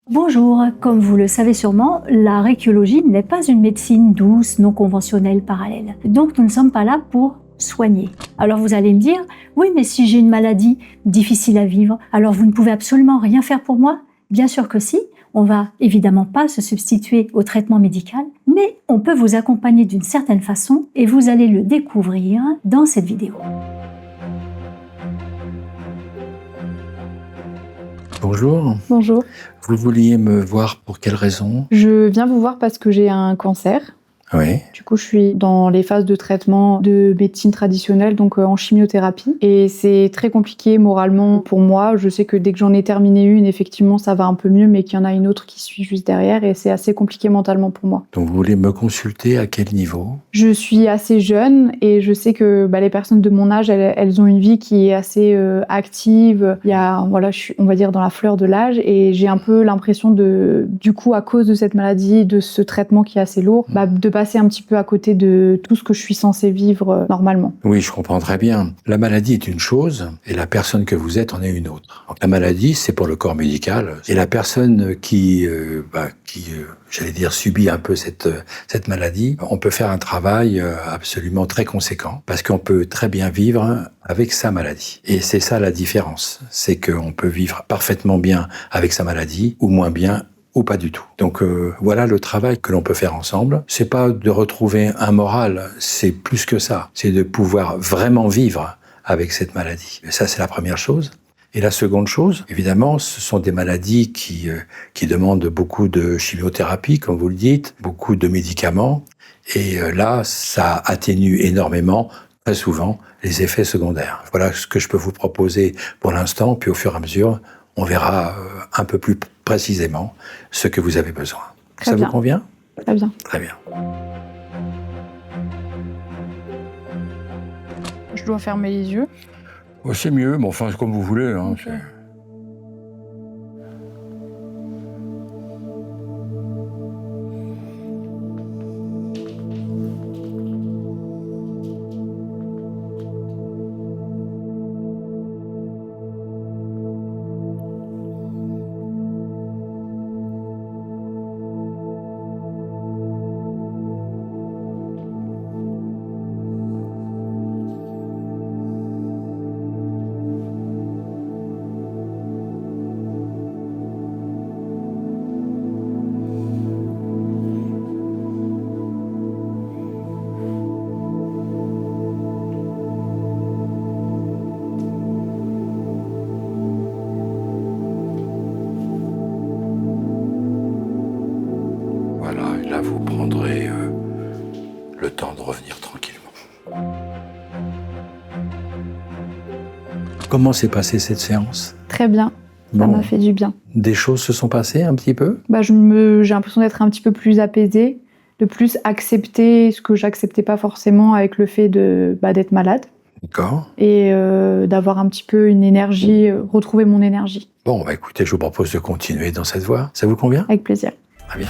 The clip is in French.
Bonjour, comme vous le savez sûrement, la réquiologie n'est pas une médecine douce, non conventionnelle, parallèle. Donc nous ne sommes pas là pour soigner. Alors vous allez me dire, oui mais si j'ai une maladie difficile à vivre, alors vous ne pouvez absolument rien faire pour moi? Bien sûr que si, on va évidemment pas se substituer au traitement médical, mais on peut vous accompagner d'une certaine façon et vous allez le découvrir dans cette vidéo. Bonjour, Bonjour, vous vouliez me voir pour quelle raison? je viens vous voir parce que j'ai un cancer. Oui, Du coup, je suis dans les phases de traitement de médecine traditionnelle, donc en chimiothérapie. Et c'est très compliqué moralement pour moi. Je sais que dès que j'en ai terminé une, effectivement, ça va un peu mieux, mais qu'il y en a une autre qui suit juste derrière. Et c'est assez compliqué mentalement pour moi. donc vous voulez me consulter à quel niveau? Je suis assez jeune et je sais que les personnes de mon âge, elles ont une vie qui est assez active. Il y a, voilà, je suis, on va dire, dans la fleur de l'âge. Et j'ai un peu l'impression du coup, à cause de cette maladie, de ce traitement qui est assez lourd, de passer un petit peu à côté de tout ce que je suis censée vivre normalement. Oui, je comprends très bien. La maladie est une chose et la personne que vous êtes en est une autre. Donc, la maladie, c'est pour le corps médical. Et la personne qui j'allais dire, subit un peu cette maladie, on peut faire un travail absolument très conséquent parce qu'on peut très bien vivre avec sa maladie. Et c'est ça la différence. C'est qu'on peut vivre parfaitement bien avec sa maladie ou moins bien ou pas du tout. Donc voilà le travail que l'on peut faire ensemble. C'est pas de retrouver un moral, c'est plus que ça. C'est de pouvoir vraiment vivre avec cette maladie. Et ça, c'est la première chose. Et la seconde chose, évidemment, ce sont des maladies qui demandent beaucoup de chimiothérapie, comme vous le dites, beaucoup de médicaments. Et là, ça atténue énormément, très souvent, les effets secondaires. Voilà ce que je peux vous proposer pour l'instant, puis au fur et à mesure, on verra un peu plus précisément ce que vous avez besoin. Très Ça bien. vous convient? Très bien. Très bien. Je dois fermer les yeux. C'est mieux, mais enfin, c'est comme vous voulez. Hein, Ok. Voilà, et là, vous prendrez le temps de revenir tranquillement. Comment s'est passée cette séance? Très bien. Ça Bon, m'a fait du bien. des choses se sont passées un petit peu? J'ai l'impression d'être un petit peu plus apaisée, de plus accepter ce que j'acceptais pas forcément avec le fait d'être malade D'accord. et d'avoir un petit peu une énergie, retrouver mon énergie. Bon, écoutez, je vous propose de continuer dans cette voie. Ça vous convient? Avec plaisir. Très bien.